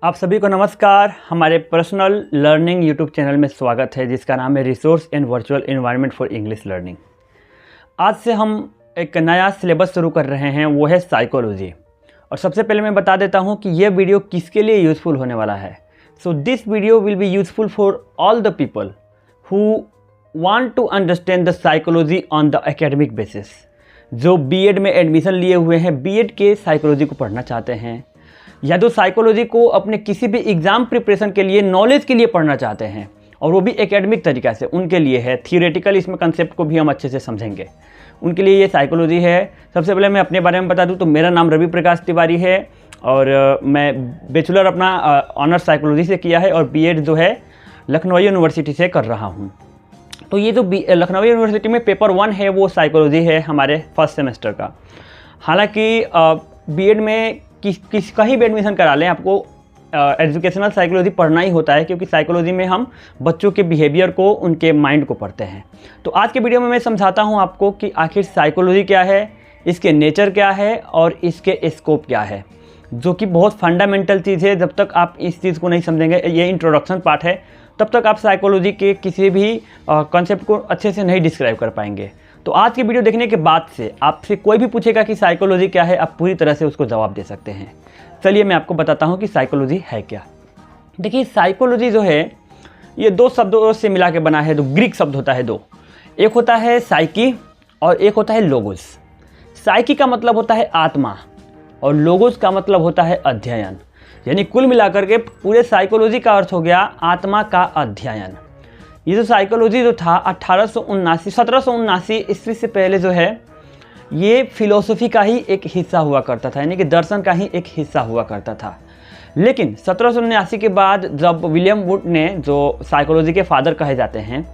आप सभी को नमस्कार। हमारे पर्सनल लर्निंग यूट्यूब चैनल में स्वागत है, जिसका नाम है resource and virtual environment for English learning. आज से हम एक नया सिलेबस शुरू कर रहे हैं, वो है साइकोलॉजी। और सबसे पहले मैं बता देता हूँ कि यह वीडियो किसके लिए यूज़फुल होने वाला है। So this video will be useful for all the people who want to understand the psychology on the academic basis. जो बीएड में एडमिशन लिए हुए हैं, बीएड के साइकोलॉजी को पढ़ना चाहते हैं, या जो साइकोलॉजी को अपने किसी भी एग्ज़ाम प्रिपरेशन के लिए, नॉलेज के लिए पढ़ना चाहते हैं, और वो भी एकेडमिक तरीक़ा से, उनके लिए है। थियोरेटिकल इसमें कंसेप्ट को भी हम अच्छे से समझेंगे, उनके लिए ये साइकोलॉजी है। सबसे पहले मैं अपने बारे में बता दूं तो मेरा नाम रवि प्रकाश तिवारी है और मैं बैचलर अपना ऑनर्स साइकोलॉजी से किया है और बीएड जो है लखनऊ यूनिवर्सिटी से कर रहा हूँ। तो ये जो लखनऊ यूनिवर्सिटी में पेपर 1 है वो साइकोलॉजी है हमारे फर्स्ट सेमेस्टर का। हालांकि बीएड में कहीं भी एडमिशन करा लें, आपको एजुकेशनल साइकोलॉजी पढ़ना ही होता है, क्योंकि साइकोलॉजी में हम बच्चों के बिहेवियर को, उनके माइंड को पढ़ते हैं। तो आज के वीडियो में मैं समझाता हूं आपको कि आखिर साइकोलॉजी क्या है, इसके नेचर क्या है और इसके स्कोप क्या है, जो कि बहुत फंडामेंटल चीज़ है। जब तक आप इस चीज़ को नहीं समझेंगे, ये इंट्रोडक्शन पार्ट है, तब तक आप साइकोलॉजी के किसी भी कॉन्सेप्ट को अच्छे से नहीं डिस्क्राइब कर पाएंगे। तो आज की वीडियो देखने के बाद से आपसे कोई भी पूछेगा कि साइकोलॉजी क्या है, आप पूरी तरह से उसको जवाब दे सकते हैं। चलिए मैं आपको बताता हूँ कि साइकोलॉजी है क्या। देखिए, साइकोलॉजी जो है ये 2 शब्दों से मिला के बना है। जो ग्रीक शब्द होता है 2, एक होता है साइकी और एक होता है लोगोस। साइकी का मतलब होता है आत्मा और लोगोस का मतलब होता है अध्ययन। यानी कुल मिलाकर के पूरे साइकोलॉजी का अर्थ हो गया आत्मा का अध्ययन। ये जो साइकोलॉजी जो था 1779 ईस्वी से पहले जो है, ये फिलोसफी का ही एक हिस्सा हुआ करता था, यानी कि दर्शन का ही एक हिस्सा हुआ करता था। लेकिन 1779 के बाद जब विलियम वुड ने, जो साइकोलॉजी के फादर कहे जाते हैं,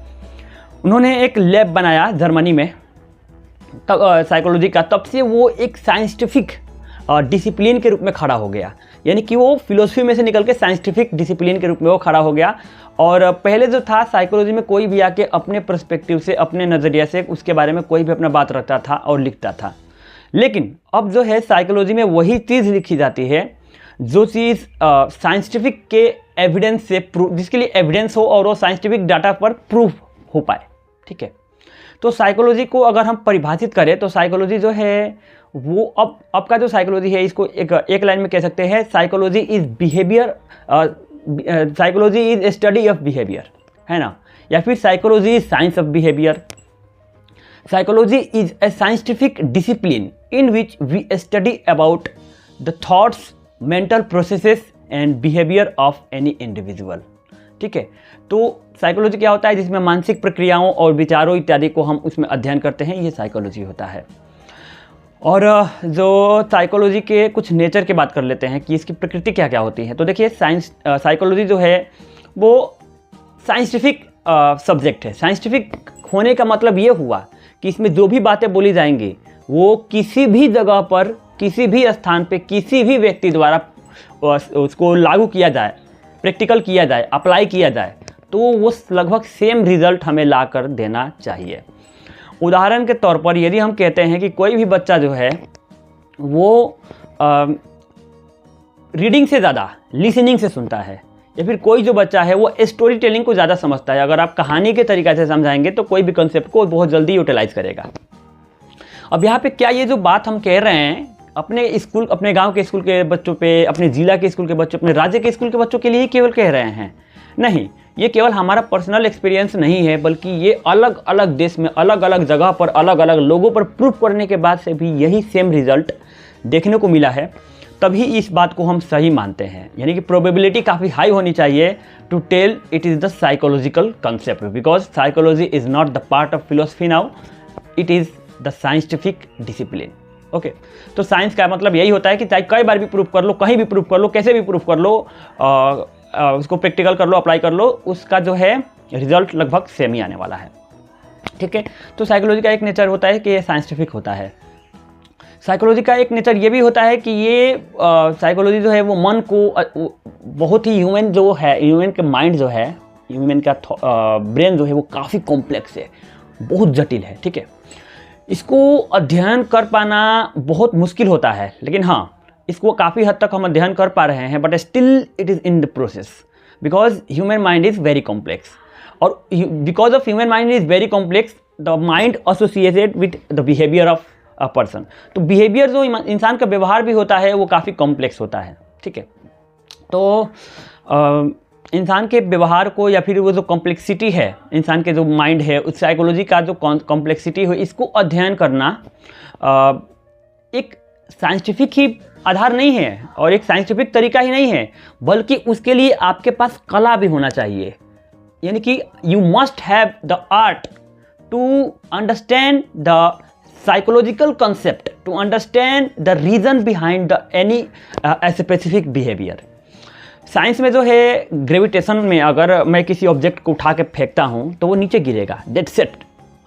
उन्होंने एक लैब बनाया जर्मनी में तब साइकोलॉजी का, तब से वो एक साइंटिफिक डिसिप्लिन के रूप में खड़ा हो गया। यानी कि वो फिलोसफी में से निकल के साइंटिफिक डिसिप्लिन के रूप में वो खड़ा हो गया। और पहले जो था साइकोलॉजी में, कोई भी आके अपने पर्सपेक्टिव से, अपने नज़रिया से उसके बारे में कोई भी अपना बात रखता था और लिखता था। लेकिन अब जो है साइकोलॉजी में वही चीज़ लिखी जाती है जो चीज़ साइंटिफिक के एविडेंस से जिसके लिए एविडेंस हो और वो साइंटिफिक डाटा पर प्रूफ हो पाए। ठीक है, तो साइकोलॉजी को अगर हम परिभाषित करें तो साइकोलॉजी जो है वो अब का जो साइकोलॉजी है, इसको एक लाइन में कह सकते हैं, psychology is behaviour, psychology is study of behaviour, है ना, या फिर psychology is science of behaviour. Psychology is a scientific discipline in which we study about the thoughts, mental processes and behaviour of any individual. ठीक है, तो psychology क्या होता है, जिसमें मानसिक प्रक्रियाओं और विचारों इत्यादि को हम उसमें अध्ययन करते हैं, ये साइकोलॉजी होता है। और जो साइकोलॉजी के कुछ नेचर की बात कर लेते हैं कि इसकी प्रकृति क्या क्या होती है। तो देखिए, साइकोलॉजी जो है वो साइंटिफिक सब्जेक्ट है। साइंटिफिक होने का मतलब ये हुआ कि इसमें जो भी बातें बोली जाएंगी वो किसी भी जगह पर, किसी भी स्थान पे, किसी भी व्यक्ति द्वारा उसको लागू किया जाए, प्रैक्टिकल किया जाए, अप्लाई किया जाए, तो वो लगभग सेम रिजल्ट हमें ला कर देना चाहिए। उदाहरण के तौर पर यदि हम कहते हैं कि कोई भी बच्चा जो है वो रीडिंग से ज़्यादा लिसनिंग से सुनता है, या फिर कोई जो बच्चा है वो स्टोरी टेलिंग को ज़्यादा समझता है, अगर आप कहानी के तरीक़े से समझाएंगे तो कोई भी कंसेप्ट को बहुत जल्दी यूटिलाइज करेगा। अब यहाँ पे क्या ये जो बात हम कह रहे हैं अपने स्कूल, अपने गांव के स्कूल के बच्चों पे, अपने ज़िला के स्कूल के बच्चों, अपने राज्य के स्कूल के बच्चों के लिए केवल कह रहे हैं? नहीं, ये केवल हमारा पर्सनल एक्सपीरियंस नहीं है, बल्कि ये अलग अलग देश में, अलग अलग जगह पर, अलग अलग लोगों पर प्रूफ करने के बाद से भी यही सेम रिजल्ट देखने को मिला है। तभी इस बात को हम सही मानते हैं, यानी कि प्रोबेबिलिटी काफ़ी हाई होनी चाहिए to tell it is the psychological concept, because psychology is not the part of philosophy now, it is the scientific discipline. Okay, तो साइंस का मतलब यही होता है कि चाहे कई बार भी प्रूफ कर लो, कहीं भी प्रूफ कर लो, कैसे भी प्रूफ कर लो, उसको प्रैक्टिकल कर लो, अप्लाई कर लो, उसका जो है रिजल्ट लगभग सेम ही आने वाला है। ठीक है, तो साइकोलॉजी का एक नेचर होता है कि ये साइंटिफिक होता है। साइकोलॉजी का एक नेचर ये भी होता है कि ये साइकोलॉजी जो है वो मन को बहुत ही, ह्यूमन जो है, ह्यूमन के माइंड जो है, ह्यूमन का ब्रेन जो है वो काफ़ी कॉम्प्लेक्स है, बहुत जटिल है। ठीक है, इसको अध्ययन कर पाना बहुत मुश्किल होता है, लेकिन हाँ, इसको काफ़ी हद तक हम अध्ययन कर पा रहे हैं, but still it is in the process, because human mind is very complex. और because of human mind is very complex, the mind associated with the behaviour of a person. तो बिहेवियर जो इंसान का व्यवहार भी होता है वो काफ़ी कॉम्प्लेक्स होता है, ठीक है। तो इंसान के व्यवहार को या फिर वो जो कॉम्प्लेक्सिटी है इंसान के जो माइंड है, उस साइकोलॉजी का जो कॉम्प्लेक्सिटी है, इसको अध्ययन करना एक साइंटिफिक ही आधार नहीं है और एक साइंटिफिक तरीका ही नहीं है, बल्कि उसके लिए आपके पास कला भी होना चाहिए। यानी कि you must have the art to understand the psychological concept, to understand the reason behind the any specific behaviour. Science में जो है ग्रेविटेशन में अगर मैं किसी ऑब्जेक्ट को उठा के फेंकता हूँ तो वो नीचे गिरेगा, डेट सेट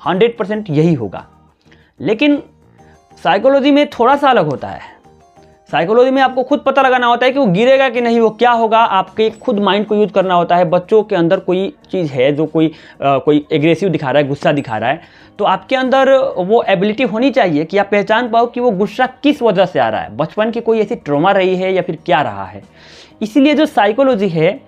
100% यही होगा। लेकिन साइकोलॉजी में थोड़ा सा अलग होता है। साइकोलॉजी में आपको खुद पता लगाना होता है कि वो गिरेगा कि नहीं, वो क्या होगा, आपके खुद माइंड को यूज़ करना होता है। बच्चों के अंदर कोई चीज़ है जो कोई एग्रेसिव दिखा रहा है, गुस्सा दिखा रहा है, तो आपके अंदर वो एबिलिटी होनी चाहिए कि आप पहचान पाओ कि वो गुस्सा किस वजह से आ रहा है, बचपन की कोई ऐसी ट्रॉमा रही है या फिर क्या रहा है। इसीलिए जो साइकोलॉजी है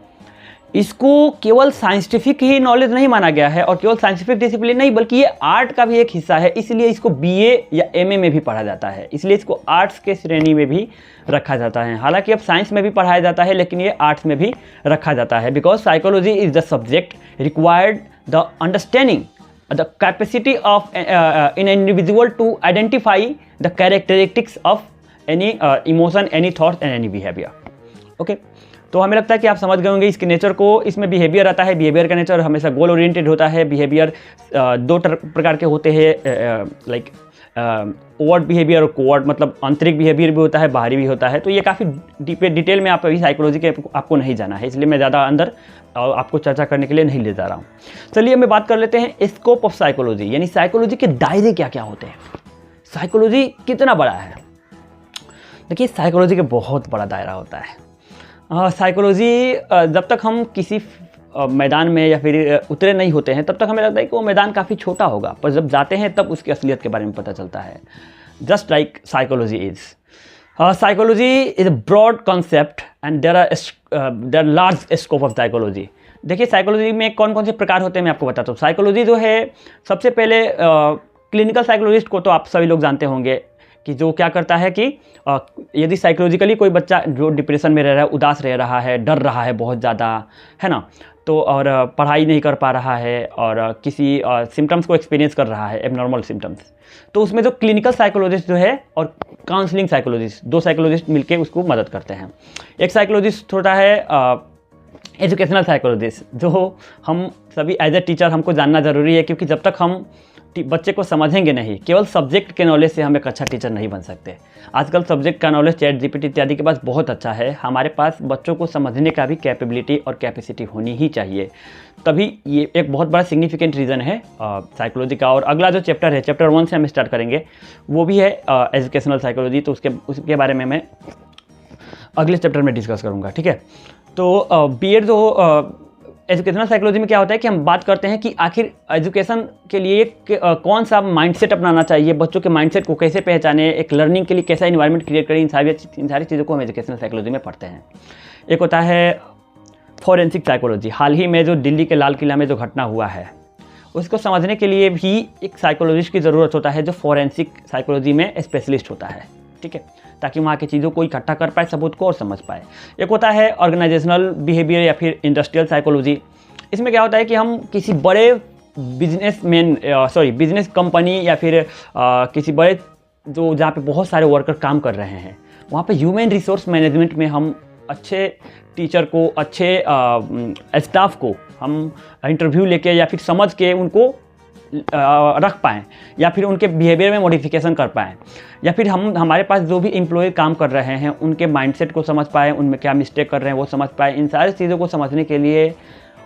इसको केवल साइंटिफिक ही नॉलेज नहीं माना गया है और केवल साइंटिफिक डिसिप्लिन नहीं, बल्कि ये आर्ट का भी एक हिस्सा है। इसलिए इसको बीए या एमए में भी पढ़ा जाता है, इसलिए इसको आर्ट्स के श्रेणी में भी रखा जाता है। हालांकि अब साइंस में भी पढ़ाया जाता है, लेकिन ये आर्ट्स में भी रखा जाता है, because psychology is the subject required the understanding the capacity of in individual to identify the characteristics of any emotion, any thoughts and any behaviour. Okay, तो हमें लगता है कि आप समझ गए होंगे इसके नेचर को। इसमें बिहेवियर आता है, बिहेवियर का नेचर हमेशा गोल ओरिएंटेड होता है। बिहेवियर दो प्रकार के होते हैं, लाइक ओवर्ट बिहेवियर और कोवर्ट, मतलब आंतरिक बिहेवियर भी होता है, बाहरी भी होता है। तो ये काफ़ी डिटेल में आप अभी साइकोलॉजी के आपको नहीं जाना है, इसलिए मैं ज़्यादा अंदर आपको चर्चा करने के लिए नहीं ले जा रहा हूँ। चलिए मैं बात कर लेते हैं स्कोप ऑफ साइकोलॉजी, यानी साइकोलॉजी के दायरे क्या क्या होते हैं, साइकोलॉजी कितना बड़ा है। देखिए, साइकोलॉजी का बहुत बड़ा दायरा होता है। साइकोलॉजी जब तक हम किसी मैदान में या फिर उतरे नहीं होते हैं तब तक हमें लगता है कि वो मैदान काफ़ी छोटा होगा, पर जब जाते हैं तब उसकी असलियत के बारे में पता चलता है। Just like psychology is a broad concept and there are large scope of psychology. देखिए, साइकोलॉजी में कौन कौन से प्रकार होते हैं मैं आपको बताता हूँ। साइकोलॉजी जो है, सबसे पहले क्लिनिकल साइकोलॉजिस्ट को तो आप सभी लोग जानते होंगे कि जो क्या करता है कि यदि साइकोलॉजिकली कोई बच्चा जो डिप्रेशन में रह रहा है, उदास रह रहा है, डर रहा है बहुत ज़्यादा, है ना, तो और पढ़ाई नहीं कर पा रहा है और किसी सिम्टम्स को एक्सपीरियंस कर रहा है, एबनॉर्मल सिम्टम्स, तो उसमें जो क्लिनिकल साइकोलॉजिस्ट जो है और काउंसलिंग साइकोलॉजिस्ट, दो साइकोलॉजिस्ट मिलकर उसको मदद करते हैं। एक साइकोलॉजिस्ट होता है एजुकेशनल साइकोलॉजिस्ट, जो हम सभी एज ए टीचर हमको जानना ज़रूरी है, क्योंकि जब तक हम बच्चे को समझेंगे नहीं, केवल सब्जेक्ट के नॉलेज से हम एक अच्छा टीचर नहीं बन सकते। आजकल सब्जेक्ट का नॉलेज चैट जीपीटी इत्यादि के पास बहुत अच्छा है, हमारे पास बच्चों को समझने का भी कैपेबिलिटी और कैपेसिटी होनी ही चाहिए, तभी ये एक बहुत बड़ा सिग्निफिकेंट रीज़न है साइकोलॉजी का। और अगला जो चैप्टर है, चैप्टर 1 से हम स्टार्ट करेंगे, वो भी है एजुकेशनल साइकोलॉजी, तो उसके बारे में मैं अगले चैप्टर में डिस्कस करूँगा, ठीक है। तो बीएड जो एजुकेशनल साइकोलॉजी में क्या होता है कि हम बात करते हैं कि आखिर एजुकेशन के लिए कौन सा माइंडसेट अपनाना चाहिए, बच्चों के माइंडसेट को कैसे पहचाने, एक लर्निंग के लिए कैसा इन्वायरमेंट क्रिएट करें, इन सारी चीज़ों को हम एजुकेशनल साइकोलॉजी में पढ़ते हैं। एक होता है फॉरेंसिक साइकोलॉजी। हाल ही में जो दिल्ली के लाल किला में जो घटना हुआ है, उसको समझने के लिए भी एक साइकोलॉजिस्ट की ज़रूरत होता है जो फॉरेंसिक साइकोलॉजी में स्पेशलिस्ट होता है, ठीक है, ताकि वहाँ की चीज़ों को इकट्ठा कर पाए, सबूत को और समझ पाए। एक होता है ऑर्गेनाइजेशनल बिहेवियर या फिर इंडस्ट्रियल साइकोलॉजी। इसमें क्या होता है कि हम किसी बड़े बिजनेस कंपनी या फिर किसी बड़े जो जहाँ पे बहुत सारे वर्कर काम कर रहे हैं, वहाँ पे ह्यूमन रिसोर्स मैनेजमेंट में हम अच्छे टीचर को, अच्छे स्टाफ को हम इंटरव्यू लेके या फिर समझ के उनको रख पाएँ, या फिर उनके बिहेवियर में मॉडिफिकेशन कर पाएँ, या फिर हम हमारे पास जो भी एम्प्लॉय काम कर रहे हैं उनके माइंडसेट को समझ पाएँ, उनमें क्या मिस्टेक कर रहे हैं वो समझ पाएँ। इन सारी चीज़ों को समझने के लिए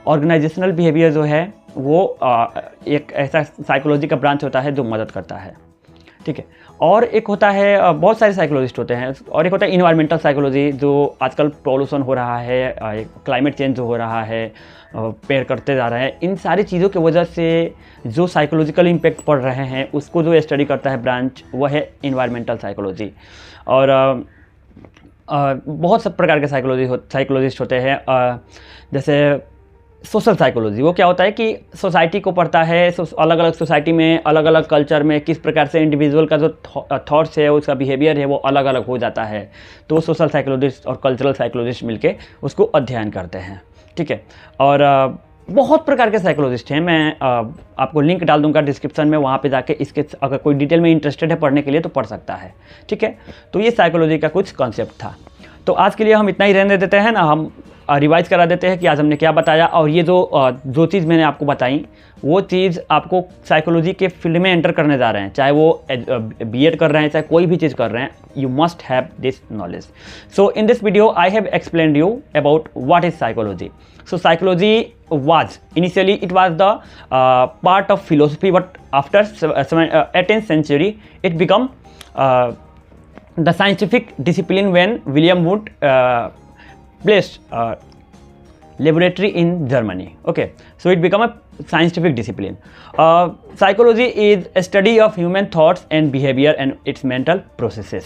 ऑर्गेनाइजेशनल बिहेवियर जो है वो एक ऐसा साइकोलॉजी का ब्रांच होता है जो मदद करता है, ठीक है। और एक होता है, बहुत सारे साइकोलॉजिस्ट होते हैं, और एक होता है इन्वायरमेंटल साइकोलॉजी, जो आजकल पॉल्यूशन हो रहा है, क्लाइमेट चेंज जो हो रहा है, पेड़ कटते जा रहे हैं, इन सारी चीज़ों की वजह से जो साइकोलॉजिकल इम्पैक्ट पड़ रहे हैं उसको जो स्टडी करता है ब्रांच, वह है इन्वायरमेंटल साइकोलॉजी। और बहुत सब प्रकार के साइकोलॉजिस्ट होते हैं। जैसे सोशल साइकोलॉजी, वो क्या होता है कि सोसाइटी को पढ़ता है, अलग अलग सोसाइटी में, अलग अलग कल्चर में किस प्रकार से इंडिविजुअल का जो थॉट्स है, उसका बिहेवियर है, वो अलग अलग हो जाता है। तो सोशल साइकोलॉजिस्ट और कल्चरल साइकोलॉजिस्ट मिलके उसको अध्ययन करते हैं, ठीक है। और बहुत प्रकार के साइकोलॉजिस्ट हैं। मैं आपको लिंक डाल दूंगा डिस्क्रिप्शन में, वहाँ पे जाके इसके अगर कोई डिटेल में इंटरेस्टेड है पढ़ने के लिए तो पढ़ सकता है, ठीक है। तो ये साइकोलॉजी का कुछ कॉन्सेप्ट था। तो आज के लिए हम इतना ही रहने देते हैं ना, हम रिवाइज करा देते हैं कि आज हमने क्या बताया। और ये जो चीज़ मैंने आपको बताई, वो चीज़ आपको साइकोलॉजी के फील्ड में एंटर करने जा रहे हैं, चाहे वो बीएड कर रहे हैं, चाहे कोई भी चीज़ कर रहे हैं, you must have this knowledge. So in this video I have explained you about what is psychology. So psychology was initially, it was the part of philosophy, but after 18th century it become the scientific discipline when William Wundt placed laboratory in Germany. Okay, so it become a scientific discipline. Psychology is a study of human thoughts and behavior and its mental processes.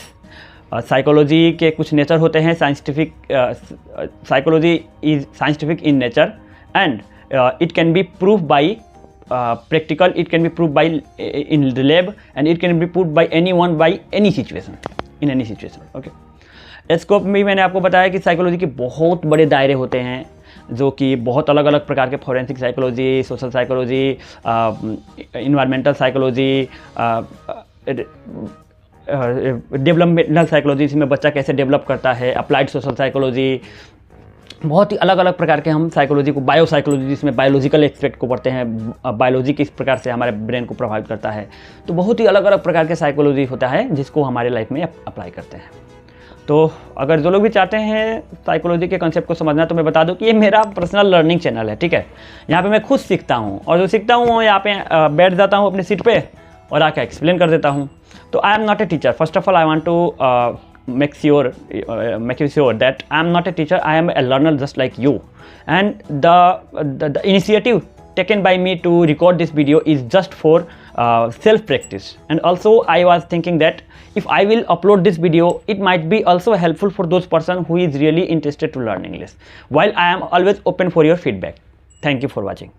Psychology के कुछ nature होते हैं। Psychology is scientific in nature and it can be prove by practical, it can be prove by in lab and it can be prove by any one by any situation, in any situation. Okay, scope में मैंने आपको बताया कि psychology के बहुत बड़े दायरे होते हैं, जो कि बहुत अलग अलग प्रकार के, forensic psychology, social psychology, environmental psychology, developmental psychology, जिसमें बच्चा कैसे डेवलप करता है, अप्लाइड सोशल साइकोलॉजी, बहुत ही अलग अलग प्रकार के हम साइकोलॉजी को, बायो साइकोलॉजी जिसमें बायोलॉजिकल एस्पेक्ट को पढ़ते हैं, बायोलॉजी किस प्रकार से हमारे ब्रेन को प्रभावित करता है। तो बहुत ही अलग अलग प्रकार के साइकोलॉजी होता है जिसको हमारे लाइफ में अप्लाई करते हैं। तो अगर जो लोग भी चाहते हैं साइकोलॉजी के कॉन्सेप्ट को समझना, तो मैं बता दूं कि ये मेरा पर्सनल लर्निंग चैनल है, ठीक है। यहाँ पे मैं खुद सीखता हूँ, और जो सीखता हूँ यहाँ पे बैठ जाता हूँ अपनी सीट पे और आके एक्सप्लेन कर देता हूँ। तो I am not a teacher. First of all I want to make you sure that I am not a teacher. I am a learner just like you. And the initiative taken by me to record this video is just for self practice. And also I was thinking that if I will upload this video, it might be also helpful for those person who is really interested to learn English. While I am always open for your feedback. Thank you for watching.